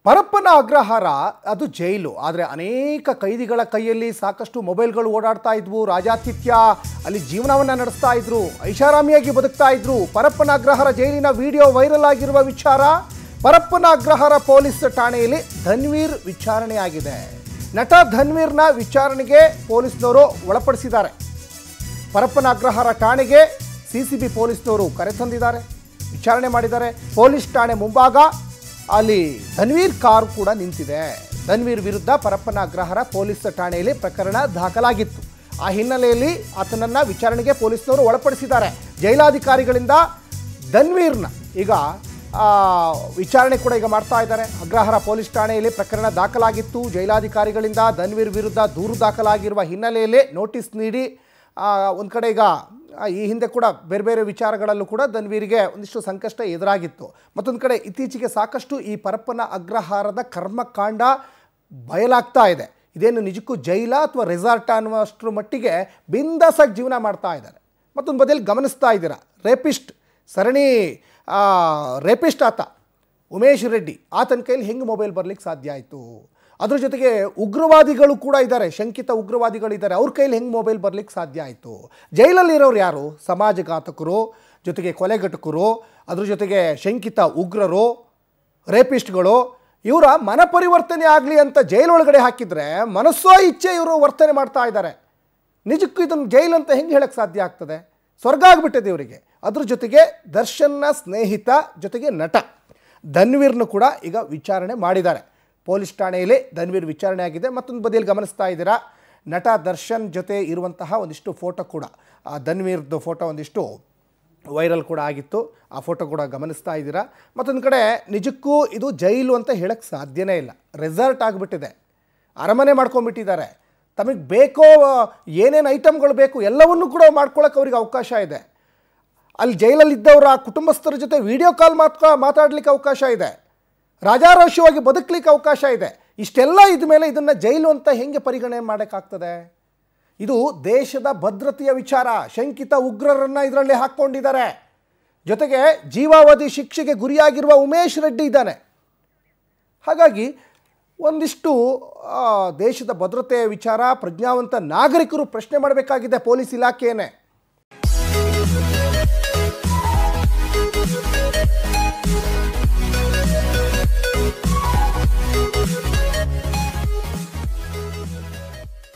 ಪರಪ್ಪನ ಅಗ್ರಹಾರ ಅದು ಜೈಲು. ಆದರೆ ಅನೇಕ ಕೈದಿಗಳ ಕೈಯಲ್ಲಿ ಸಾಕಷ್ಟು ಮೊಬೈಲ್ಗಳು ಓಡಾಡ್ತಾ ಇದ್ವು. ರಾಜಾತಿಥ್ಯ ಅಲ್ಲಿ ಜೀವನವನ್ನು ನಡೆಸ್ತಾ ಇದ್ರು, ಐಷಾರಾಮಿಯಾಗಿ ಬದುಕ್ತಾ ಇದ್ರು. ಪರಪ್ಪನ ಅಗ್ರಹಾರ ಜೈಲಿನ ವಿಡಿಯೋ ವೈರಲ್ ಆಗಿರುವ ವಿಚಾರ, ಪರಪ್ಪನ ಅಗ್ರಹಾರ ಪೊಲೀಸ್ ಠಾಣೆಯಲ್ಲಿ ಧನ್ವೀರ್ ವಿಚಾರಣೆಯಾಗಿದೆ. ನಟ ಧನ್ವೀರ್ನ ವಿಚಾರಣೆಗೆ ಪೊಲೀಸ್ನವರು ಒಳಪಡಿಸಿದ್ದಾರೆ. ಪರಪ್ಪನ ಅಗ್ರಹಾರ ಠಾಣೆಗೆ ಸಿಸಿಬಿ ಪೊಲೀಸ್ನವರು ಕರೆತಂದಿದ್ದಾರೆ, ವಿಚಾರಣೆ ಮಾಡಿದ್ದಾರೆ. ಪೊಲೀಸ್ ಠಾಣೆ ಮುಂಭಾಗ ಅಲ್ಲಿ ಧನ್ವೀರ್ ಕಾರು ಕೂಡ ನಿಂತಿದೆ. ಧನ್ವೀರ್ ವಿರುದ್ಧ ಪರಪ್ಪನ ಅಗ್ರಹಾರ ಪೊಲೀಸ್ ಠಾಣೆಯಲ್ಲಿ ಪ್ರಕರಣ ದಾಖಲಾಗಿತ್ತು. ಆ ಹಿನ್ನೆಲೆಯಲ್ಲಿ ಆತನನ್ನು ವಿಚಾರಣೆಗೆ ಪೊಲೀಸ್ನವರು ಒಳಪಡಿಸಿದ್ದಾರೆ. ಜೈಲಾಧಿಕಾರಿಗಳಿಂದ ಧನ್ವೀರ್ನ ಈಗ ವಿಚಾರಣೆ ಕೂಡ ಈಗ ಮಾಡ್ತಾ ಇದ್ದಾರೆ. ಅಗ್ರಹಾರ ಪೊಲೀಸ್ ಠಾಣೆಯಲ್ಲಿ ಪ್ರಕರಣ ದಾಖಲಾಗಿತ್ತು. ಜೈಲಾಧಿಕಾರಿಗಳಿಂದ ಧನ್ವೀರ್ ವಿರುದ್ಧ ದೂರು ದಾಖಲಾಗಿರುವ ಹಿನ್ನೆಲೆಯಲ್ಲಿ ನೋಟಿಸ್ ನೀಡಿ ಒಂದು ಕಡೆ ಈಗ ಈ ಹಿಂದೆ ಕೂಡ ಬೇರೆ ಬೇರೆ ವಿಚಾರಗಳಲ್ಲೂ ಕೂಡ ಧನ್ವೀರಿಗೆ ಒಂದಿಷ್ಟು ಸಂಕಷ್ಟ ಎದುರಾಗಿತ್ತು. ಮತ್ತೊಂದು ಕಡೆ ಇತ್ತೀಚೆಗೆ ಸಾಕಷ್ಟು ಈ ಪರಪ್ಪನ ಅಗ್ರಹಾರದ ಕರ್ಮಕಾಂಡ ಬಯಲಾಗ್ತಾ ಇದೆ. ಇದೇನು ನಿಜಕ್ಕೂ ಜೈಲ ಅಥವಾ ರೆಸಾರ್ಟ್ ಅನ್ನುವಷ್ಟರ ಮಟ್ಟಿಗೆ ಬಿಂದಾಸಾಗಿ ಜೀವನ ಮಾಡ್ತಾ ಇದ್ದಾರೆ. ಮತ್ತೊಂದು ಬದಿಯಲ್ಲಿ ಗಮನಿಸ್ತಾ ಇದ್ದೀರಾ, ಸರಣಿ ರೇಪಿಸ್ಟ್ ಆತ ಉಮೇಶ್ ರೆಡ್ಡಿ, ಆತನ ಕೈಲಿ ಹೆಂಗೆ ಮೊಬೈಲ್ ಬರಲಿಕ್ಕೆ ಸಾಧ್ಯ ಆಯಿತು? ಅದ್ರ ಜೊತೆಗೆ ಉಗ್ರವಾದಿಗಳು ಕೂಡ ಇದ್ದಾರೆ, ಶಂಕಿತ ಉಗ್ರವಾದಿಗಳಿದ್ದಾರೆ, ಅವ್ರ ಕೈಲಿ ಹೆಂಗೆ ಮೊಬೈಲ್ ಬರಲಿಕ್ಕೆ ಸಾಧ್ಯ ಆಯಿತು? ಜೈಲಲ್ಲಿರೋರು ಯಾರು? ಸಮಾಜಘಾತಕರು, ಜೊತೆಗೆ ಕೊಲೆಗಟಕರು, ಅದ್ರ ಜೊತೆಗೆ ಶಂಕಿತ ಉಗ್ರರು, ರೇಪಿಸ್ಟ್ಗಳು. ಇವರ ಮನಪರಿವರ್ತನೆ ಆಗಲಿ ಅಂತ ಜೈಲೊಳಗಡೆ ಹಾಕಿದರೆ ಮನಸ್ಸೋ ಇಚ್ಛೆ ಇವರು ವರ್ತನೆ ಮಾಡ್ತಾ ಇದ್ದಾರೆ. ನಿಜಕ್ಕೂ ಇದನ್ನು ಜೈಲು ಅಂತ ಹೆಂಗೆ ಹೇಳಕ್ಕೆ ಸಾಧ್ಯ ಆಗ್ತದೆ? ಸ್ವರ್ಗ ಆಗಿಬಿಟ್ಟಿದೆ ಇವರಿಗೆ. ಅದ್ರ ಜೊತೆಗೆ ದರ್ಶನ್ನ ಸ್ನೇಹಿತ ಜೊತೆಗೆ ನಟ ಧನ್ವೀರ್ನು ಕೂಡ ಈಗ ವಿಚಾರಣೆ ಮಾಡಿದ್ದಾರೆ. ಪೊಲೀಸ್ ಠಾಣೆಯಲ್ಲಿ ಧನ್ವೀರ್ ವಿಚಾರಣೆ ಆಗಿದೆ. ಮತ್ತೊಂದು ಬದಿಯಲ್ಲಿ ಗಮನಿಸ್ತಾ ಇದ್ದೀರಾ, ನಟ ದರ್ಶನ್ ಜೊತೆ ಇರುವಂತಹ ಒಂದಿಷ್ಟು ಫೋಟೋ ಕೂಡ, ಧನ್ವೀರ್ದು ಫೋಟೋ ಒಂದಿಷ್ಟು ವೈರಲ್ ಕೂಡ ಆಗಿತ್ತು. ಆ ಫೋಟೋ ಕೂಡ ಗಮನಿಸ್ತಾ ಇದ್ದೀರಾ. ಮತ್ತೊಂದು ಕಡೆ ನಿಜಕ್ಕೂ ಇದು ಜೈಲು ಅಂತ ಹೇಳಕ್ಕೆ ಸಾಧ್ಯನೇ ಇಲ್ಲ, ರೆಸಾರ್ಟ್ ಆಗಿಬಿಟ್ಟಿದೆ. ಅರಮನೆ ಮಾಡ್ಕೊಂಡ್ಬಿಟ್ಟಿದ್ದಾರೆ. ತಮಗೆ ಬೇಕೋ ಏನೇನು ಐಟಮ್ಗಳು ಬೇಕು ಎಲ್ಲವನ್ನೂ ಕೂಡ ಮಾಡ್ಕೊಳ್ಳೋಕೆ ಅವ್ರಿಗೆ ಅವಕಾಶ ಇದೆ. ಅಲ್ಲಿ ಜೈಲಲ್ಲಿದ್ದವರ ಕುಟುಂಬಸ್ಥರ ಜೊತೆ ವಿಡಿಯೋ ಕಾಲ್ ಮಾತಾಡಲಿಕ್ಕೆ ಅವಕಾಶ ಇದೆ. ರಾಜಾರೋಷವಾಗಿ ಬದುಕಲಿಕ್ಕೆ ಅವಕಾಶ ಇದೆ. ಇಷ್ಟೆಲ್ಲ ಇದ್ದ ಮೇಲೆ ಇದನ್ನು ಜೈಲು ಅಂತ ಹೆಂಗೆ ಪರಿಗಣನೆ ಮಾಡೋಕ್ಕಾಗ್ತದೆ? ಇದು ದೇಶದ ಭದ್ರತೆಯ ವಿಚಾರ. ಶಂಕಿತ ಉಗ್ರರನ್ನು ಇದರಲ್ಲಿ ಹಾಕ್ಕೊಂಡಿದ್ದಾರೆ. ಜೊತೆಗೆ ಜೀವಾವಧಿ ಶಿಕ್ಷೆಗೆ ಗುರಿಯಾಗಿರುವ ಉಮೇಶ್ ರೆಡ್ಡಿ ಇದ್ದಾನೆ. ಹಾಗಾಗಿ ಒಂದಿಷ್ಟು ದೇಶದ ಭದ್ರತೆಯ ವಿಚಾರ ಪ್ರಜ್ಞಾವಂತ ನಾಗರಿಕರು ಪ್ರಶ್ನೆ ಮಾಡಬೇಕಾಗಿದೆ ಪೊಲೀಸ್ ಇಲಾಖೆಯೇ.